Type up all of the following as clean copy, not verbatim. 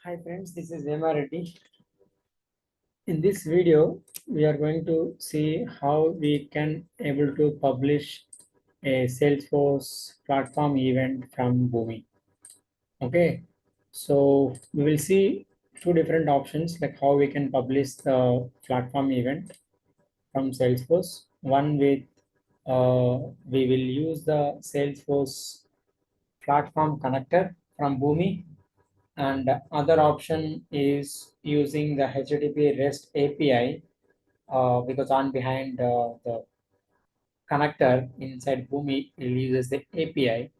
Hi friends, this is Vema Reddy. In this video, we are going to see how we can able to publish a Salesforce platform event from Boomi. Okay, so we will see two different options like how we can publish the platform event from Salesforce. One with we will use the Salesforce platform connector from Boomi, and other option is using the HTTP REST API because on behind the connector inside Boomi will uses the API.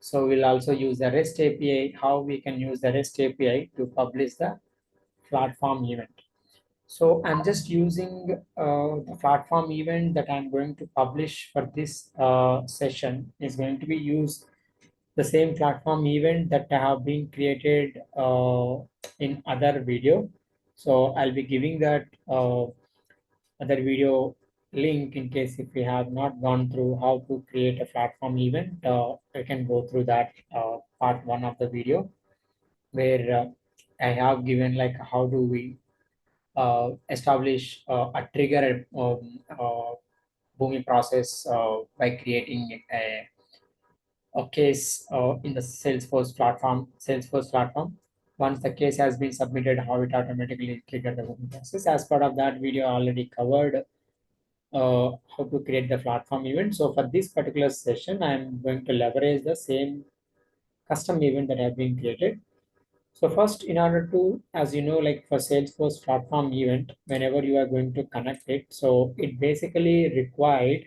So we'll also use the REST API, how we can use the REST API to publish the platform event. So I'm just using the platform event that I'm going to publish for this session is going to be used the same platform event that have been created in other video. So I'll be giving that other video link in case if we have not gone through how to create a platform event. I can go through that part one of the video where I have given like how do we establish a trigger Boomi process by creating a case in the Salesforce platform. Once the case has been submitted, how it automatically trigger the Boomi process. As part of that video, I already covered how to create the platform event. So for this particular session, I'm going to leverage the same custom event that have been created. So first, in order to, as you know, like for Salesforce platform event, whenever you are going to connect it, so it basically required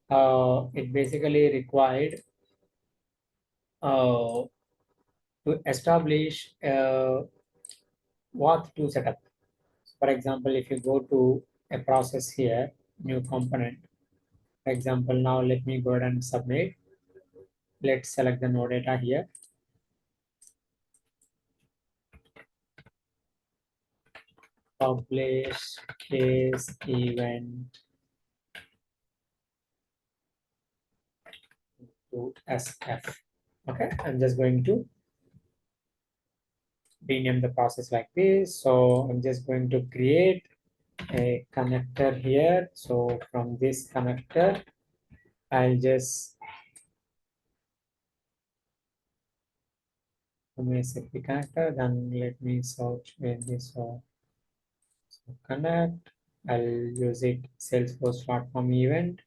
uh, to establish what to set up. For example, if you go to a process here, new component, for example, now let me go ahead and submit. Let's select the node data here. Publish case event to SF. Okay, I'm just going to rename the process like this. So I'm just going to create a connector here. So from this connector, I'll just SAP connector. Then let me search with this connect. I'll use it Salesforce platform event.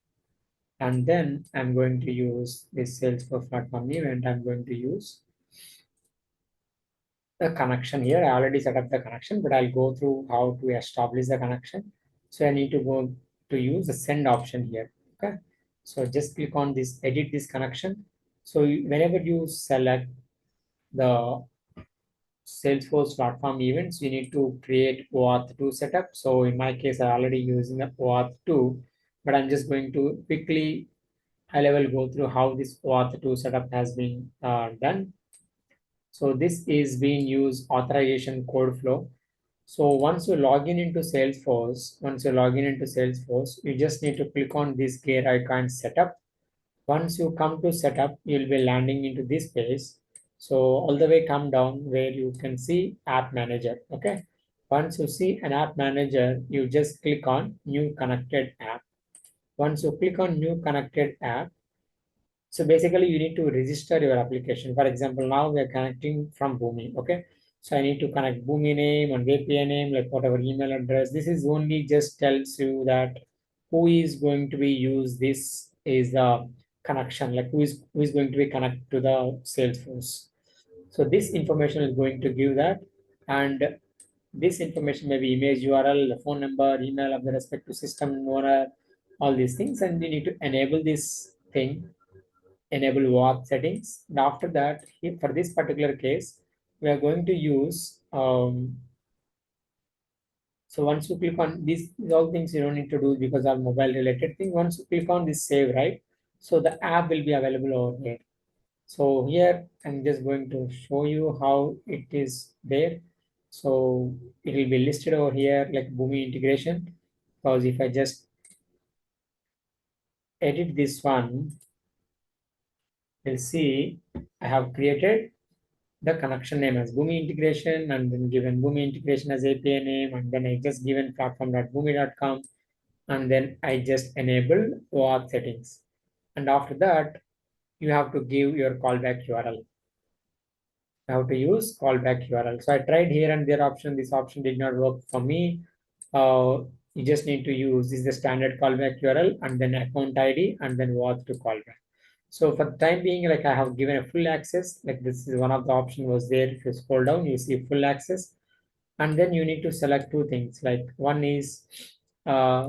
And then I'm going to use this Salesforce platform event. I'm going to use the connection here. I already set up the connection, but I'll go through how to establish the connection. So I need to go to use the send option here. Okay. So just click on this, edit this connection. So whenever you select the Salesforce platform events, you need to create OAuth2 setup. So in my case, I already using the OAuth2, but I'm just going to quickly high level go through how this OAuth2 setup has been done. So this is being used authorization code flow. So once you log in into Salesforce, you just need to click on this gear icon setup. Once you come to setup, you'll be landing into this page. So all the way come down where you can see app manager. Okay. Once you see an app manager, you just click on new connected app. Once you click on new connected app, so basically, you need to register your application. For example, now we are connecting from Boomi. Okay. So I need to connect Boomi name and API name, like whatever email address. This is only just tells you that who is going to be use this is the connection, like who is going to be connected to the Salesforce. So this information is going to give that, and this information may be image URL, phone number, email of the respective system owner, all these things, and you need to enable this thing, enable WAP settings. And after that, for this particular case, we are going to use, so once you click on these all things you don't need to do because of mobile related thing. Once you click on this save, right? So the app will be available over here. So here I'm just going to show you how it is there. So it will be listed over here like Boomi integration. Because if I just edit this one, you'll see I have created the connection name as Boomi integration, and then given Boomi integration as API name, and then I just given platform.boomi.com, and then I just enable OAuth settings. And after that, you have to give your callback URL. How to use callback URL. So I tried here and there option. This option did not work for me. You just need to use this is the standard callback URL and then account ID and then what to callback. So for the time being, like I have given a full access, like this is one of the option was there. If you scroll down, you see full access, and then you need to select two things. Like one is uh,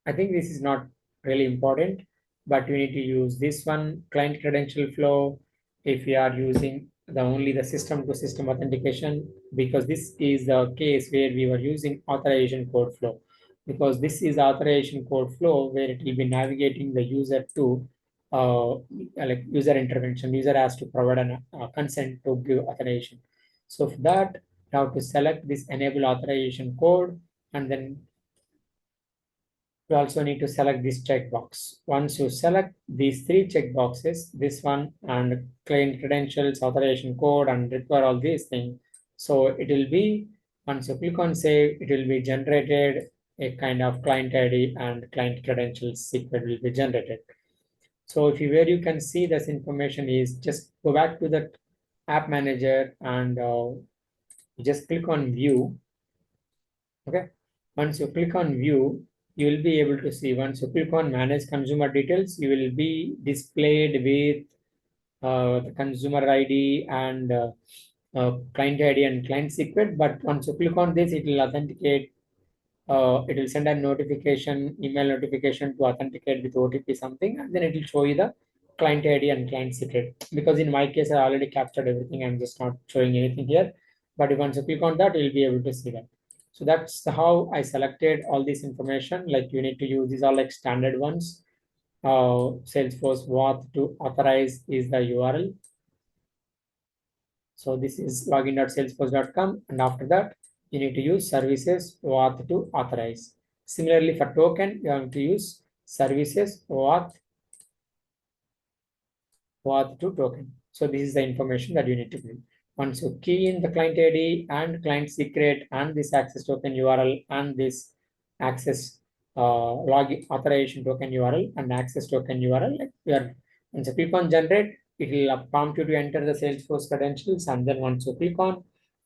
I think this is not really important, but you need to use this one client credential flow if you are using the only the system to system authentication, because this is the case where we were using authorization code flow, because this is authorization code flow where it will be navigating the user to like user intervention. User has to provide an consent to give authorization. So for that, you have to select this enable authorization code, and then you also need to select this checkbox. Once you select these three checkboxes, this one and client credentials, authorization code, and require all these things. So it will be, once you click on save, it will be generated a kind of client ID and client credentials secret will be generated. So if you where you can see this information is just go back to the app manager and just click on view. Okay. Once you click on view, you will be able to see. Once you click on manage consumer details, you will be displayed with the consumer ID and client ID and client secret. But once you click on this, it will authenticate. It will send a notification, email notification to authenticate with OTP something, and then it will show you the client ID and client secret. Because in my case, I already captured everything. I'm just not showing anything here. But if once you click on that, you'll be able to see that. So that's how I selected all this information. Like you need to use these are like standard ones. Salesforce what to authorize is the URL. So this is login.salesforce.com, and after that, you need to use services OAuth to authorize. Similarly, for token, you have to use services OAuth to token. So this is the information that you need to give. Once you key in the client ID and client secret and this access token URL and this access login authorization token URL and access token URL, like we are, once you click on generate, it will prompt you to enter the Salesforce credentials, and then once you click on,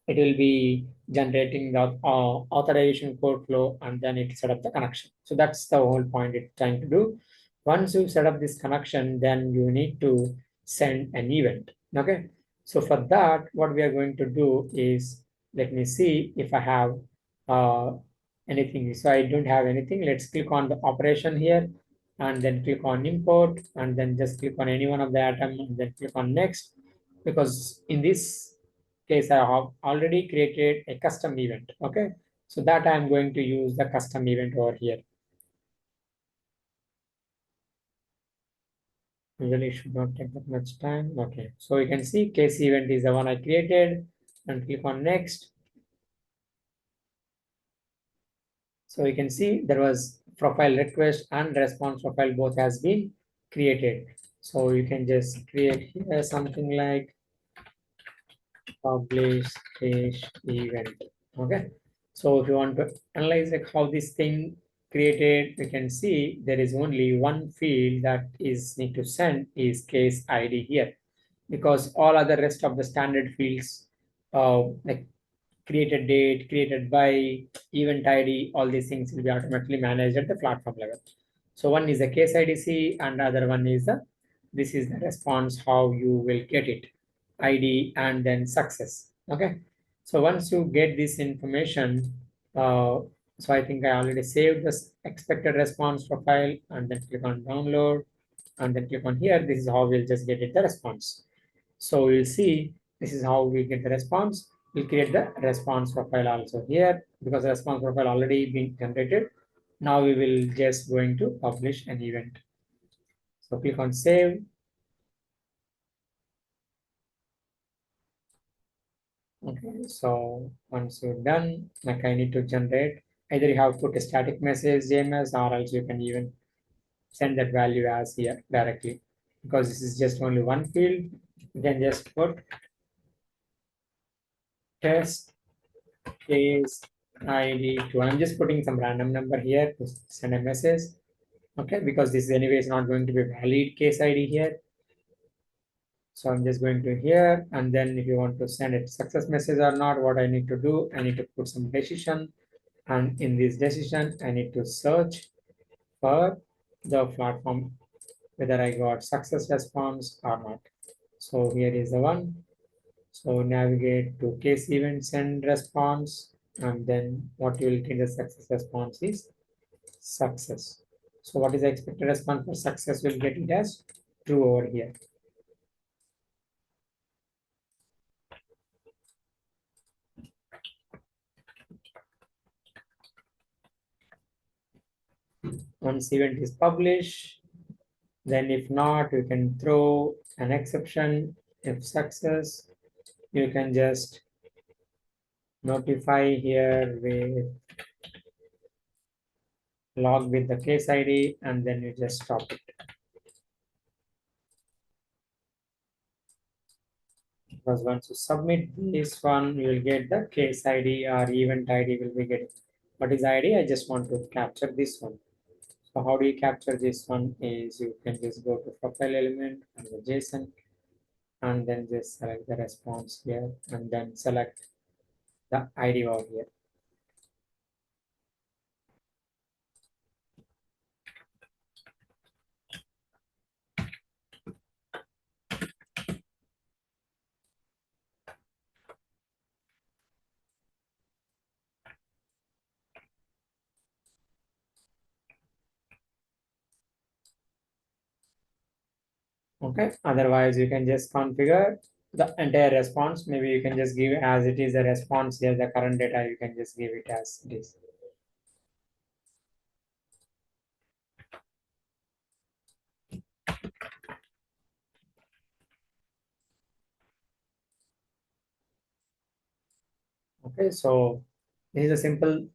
it will be generating the authorization code flow, and then it set up the connection. So that's the whole point it's trying to do. Once you set up this connection, then you need to send an event. Okay. So for that, what we are going to do is, let me see if I have uh, anything. So I don't have anything. Let's click on the operation here and then click on import and then just click on any one of the atom and then click on next, because in this case I have already created a custom event. Okay. So that I'm going to use the custom event over here. Usually it should not take that much time. Okay, so you can see case event is the one I created and click on next. So you can see there was profile request and response profile both has been created. So you can just create here something like publish case event. Okay, so if you want to analyze like how this thing created, you can see there is only one field that is need to send is case ID here, because all other rest of the standard fields like created date, created by, event ID, all these things will be automatically managed at the platform level. So one is the case IDC and other one is the, this is the response, how you will get it, ID and then success. Okay. So once you get this information, so I think I already saved this expected response profile and then click on download and then click on here. This is how we'll just get it the response. So we'll see this is how we get the response. We'll create the response profile also here because the response profile already been generated. Now we will just going to publish an event. So click on save. Okay, so once you're done, like I need to generate, either you have put a static message JMS or else you can even send that value as here directly, because this is just only one field. You can just put test case ID 2. I'm just putting some random number here to send a message. Okay, because this is anyways not going to be valid case ID here. So I'm just going to here, and then if you want to send a success message or not, what I need to do, I need to put some decision, and in this decision, I need to search for the platform whether I got success response or not. So here is the one. So navigate to case event send response, and then what you will get the success response is success. So what is the expected response for success? We'll get it as true over here. Once event is published, then if not, you can throw an exception. If success, you can just notify here with log with the case ID, and then you just stop it. Because once you submit this one, you will get the case ID or event ID will be getting. What is ID? I just want to capture this one. So how do you capture this one is you can just go to profile element and the JSON, and then just select the response here, and then select the ID over here. Okay, otherwise you can just configure the entire response. Maybe you can just give as it is a response here, the current data, you can just give it as it is. Okay, so this is a simple,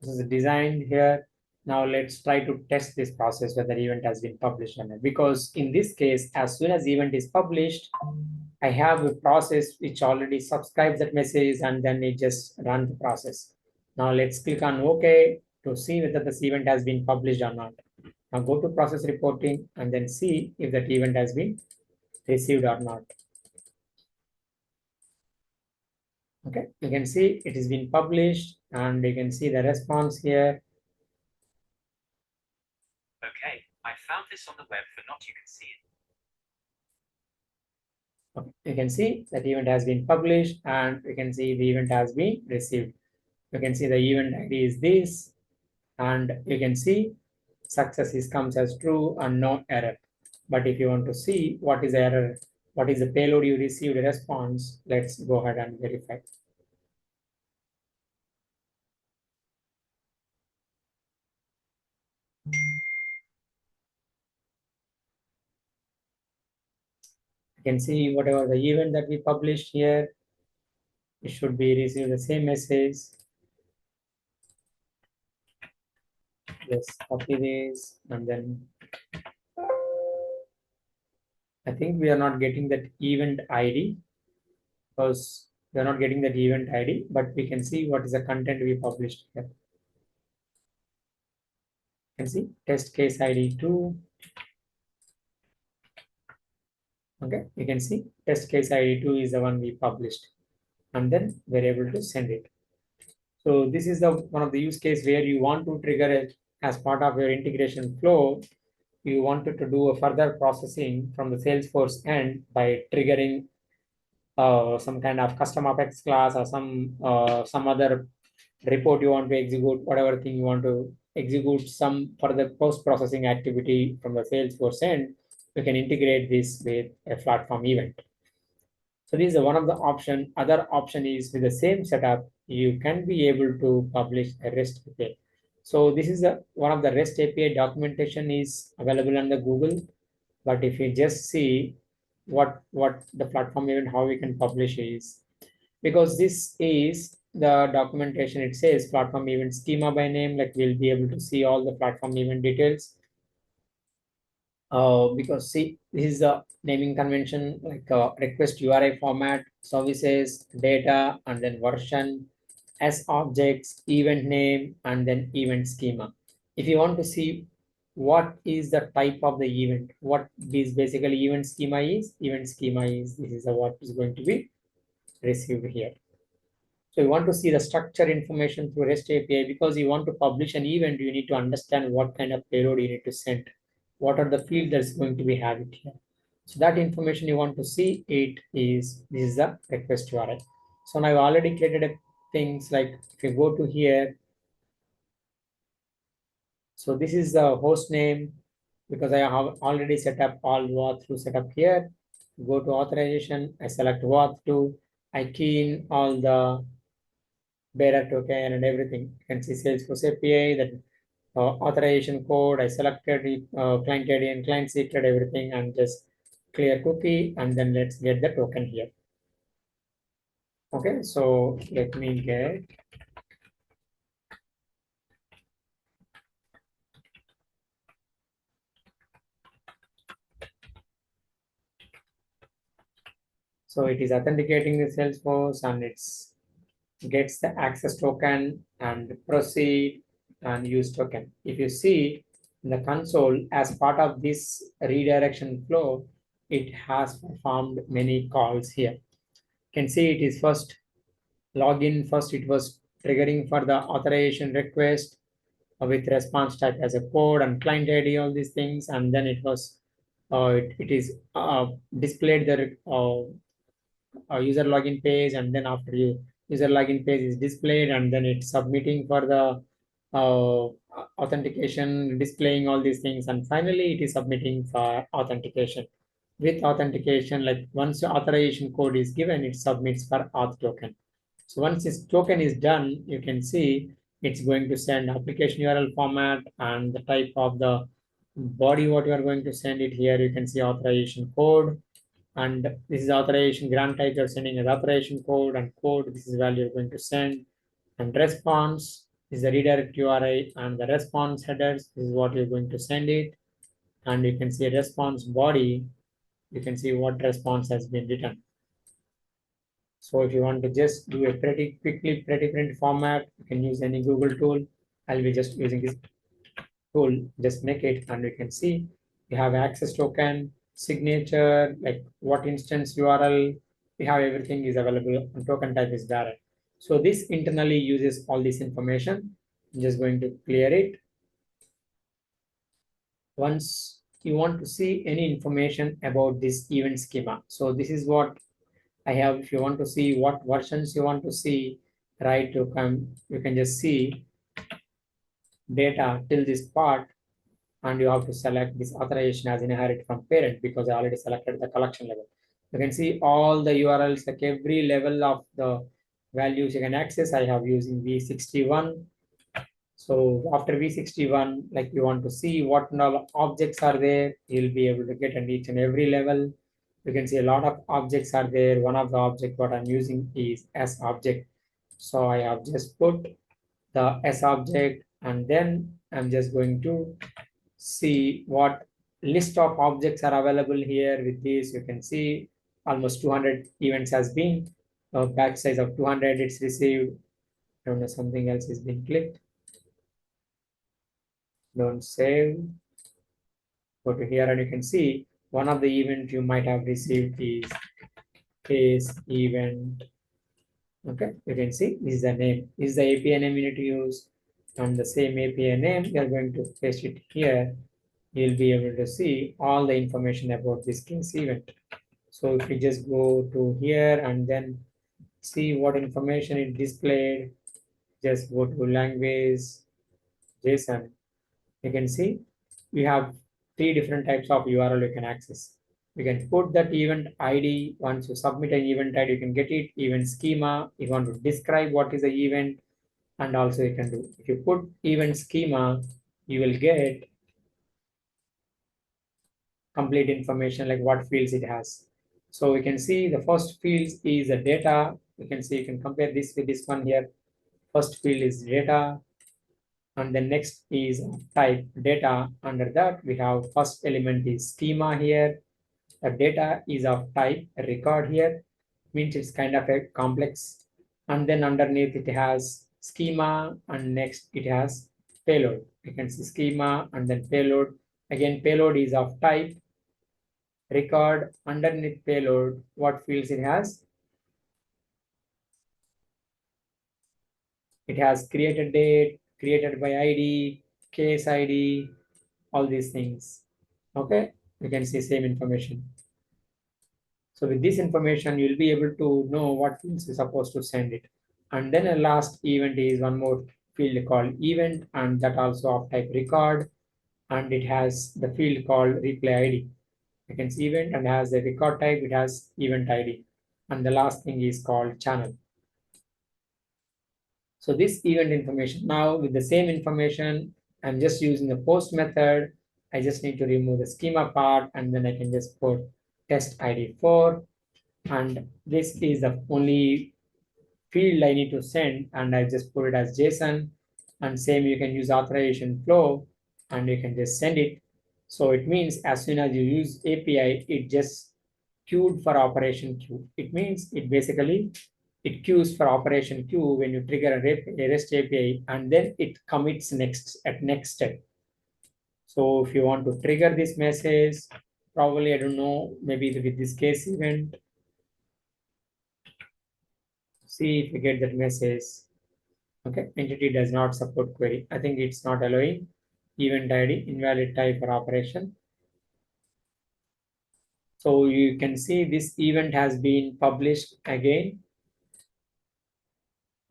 this is designed here. Now let's try to test this process whether event has been published or not. Because in this case, as soon as event is published, I have a process which already subscribes that message, and then it just run the process. Now let's click on OK to see whether this event has been published or not. Now go to process reporting and then see if that event has been received or not. Okay, you can see it has been published, and you can see the response here. Okay, I found this on the web for not you can see it. Okay, you can see that event has been published, and you can see the event has been received. You can see the event ID is this, and you can see success is comes as true and no error. But if you want to see what is the error, what is the payload you received response, let's go ahead and verify. You can see whatever the event that we published here, it should be received the same message. Just copy this, and then I think we are not getting that event ID because we are not getting that event ID, but we can see what is the content we published here. You can see test case ID 2. Okay, you can see test case ID 2 is the one we published, and then we're able to send it. So this is the one of the use case where you want to trigger it as part of your integration flow. You wanted to do a further processing from the Salesforce end by triggering some kind of custom Apex class or some other report you want to execute, whatever thing you want to execute, some further post processing activity from the Salesforce end. You can integrate this with a platform event. So this is one of the option. Other option is with the same setup, you can be able to publish a REST API. So this is one of the REST API documentation is available on the Google. But if you just see what the platform event, how we can publish is, because this is the documentation, it says platform event schema by name, like we'll be able to see all the platform event details. Because see, this is the naming convention like request URI format, services, data, and then version, as objects, event name, and then event schema. If you want to see what is the type of the event, what this basically event schema is this is what is going to be received here. So you want to see the structure information through REST API because you want to publish an event, you need to understand what kind of payload you need to send. What are the fields that's going to be have it here. So that information you want to see it is this is the request URL. So now I've already created a things like if you go to here, so this is the host name because I have already set up all WAUth through setup here. Go to authorization, I select WAUth 2, I key in all the bearer token and everything. You can see Salesforce API, that authorization code. I selected client ID and client secret, everything, and just clear cookie, and then let's get the token here. Okay, so let me get. So it is authenticating the Salesforce and it's gets the access token and proceed and use token. If you see in the console as part of this redirection flow, it has performed many calls here. You can see it is first login, first it was triggering for the authorization request with response type as a code and client ID, all these things, and then it was it is displayed the user login page, and then after you user login page is displayed, and then it's submitting for the uh, authentication, displaying all these things, and finally it is submitting for authentication. With authentication, like once the authorization code is given, it submits for auth token. So once this token is done, you can see it's going to send application URL format and the type of the body what you are going to send it here. You can see authorization code, and this is authorization grant type you're sending as authorization code, and code this is value you're going to send, and response is the redirect URI, and the response headers this is what you're going to send it, and you can see a response body, you can see what response has been written. So if you want to just do a pretty quickly pretty print format, you can use any Google tool. I'll be just using this tool, just make it, and you can see you have access token, signature, like what instance URL, we have everything is available, and token type is direct. So this internally uses all this information. I'm just going to clear it. Once you want to see any information about this event schema, so this is what I have. If you want to see what versions you want to see, right, you can just see data till this part, and you have to select this authorization as inherit from parent because I already selected the collection level. You can see all the URLs, like every level of the values you can access. I have using V61. So after V61, like you want to see what all objects are there, you'll be able to get on each and every level. You can see a lot of objects are there. One of the object what I'm using is S object. So I have just put the S object, and then I'm just going to see what list of objects are available here. With this you can see almost 200 events has been batch size of 200 it's received. I don't know, something else is being clicked, don't save, go to here, and you can see one of the event you might have received is case event. Okay, you can see this is the name, this is the API name you need to use, and the same API name you are going to paste it here. You'll be able to see all the information about this case event. So if you just go to here and then see what information is displayed, just go to language, JSON. You can see we have three different types of URL you can access. You can put that event ID. Once you submit an event ID, you can get it. Event schema, you want to describe what is the event, and also you can do. If you put event schema, you will get complete information like what fields it has. So we can see the first field is the data. You can see you can compare this with this one here. First field is data, and the next is type data. Under that, we have first element is schema here. The data is of type record here, means it's kind of a complex. And then underneath it has schema, and next it has payload. You can see schema and then payload. Again, payload is of type record. Underneath payload, what fields it has? It has created date, created by ID, case ID, all these things. Okay, you can see same information. So with this information, you'll be able to know what fields you're supposed to send it. And then a last event is one more field called event, and that also of type record, and it has the field called replay ID. You can see event and has the record type, it has event ID. And the last thing is called channel. So this event information, now with the same information, I'm just using the post method. I just need to remove the schema part, and then I can just put test ID 4. And this is the only field I need to send, and I just put it as JSON. And same, you can use authorization flow, and you can just send it. So it means as soon as you use API, it just queued for operation queue. It means it basically it queues for operation queue when you trigger a REST API, and then it commits next at next step. So if you want to trigger this message, probably I don't know, maybe with this case event, see if you get that message. Okay, entity does not support query. I think it's not allowing event ID, invalid type for operation. So you can see this event has been published again.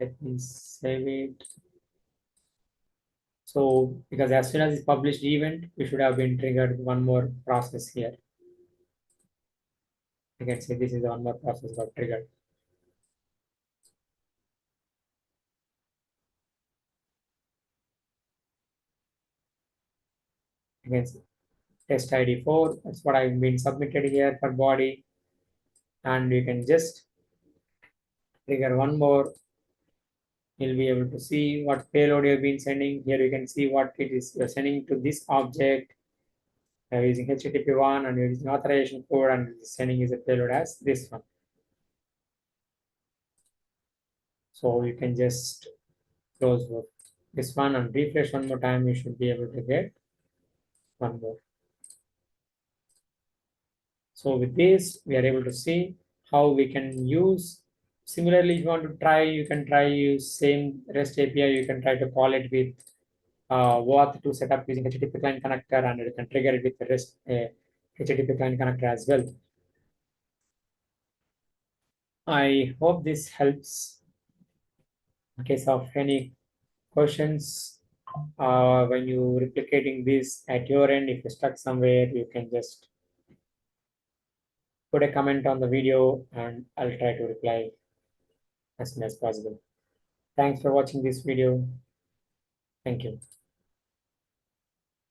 Let me save it. So because as soon as it's published event, we should have been triggered one more process here. You can say this is one more process got triggered. You can see test ID 4. That's what I've been submitted here for body. And you can just trigger one more. You'll be able to see what payload you've been sending. Here you can see what it is you're sending to this object. You're using HTTP1 and you're using authorization code, and sending is a payload as this one. So you can just close this one and refresh one more time. You should be able to get one more. So with this, we are able to see how we can use. Similarly, if you want to try, you can try use same REST API. You can try to call it with OAuth to set up using HTTP client connector, and you can trigger it with the REST HTTP client connector as well. I hope this helps. In case of any questions, when you replicating this at your end, if you're stuck somewhere, you can just put a comment on the video and I'll try to reply as soon as possible. Thanks for watching this video. Thank you.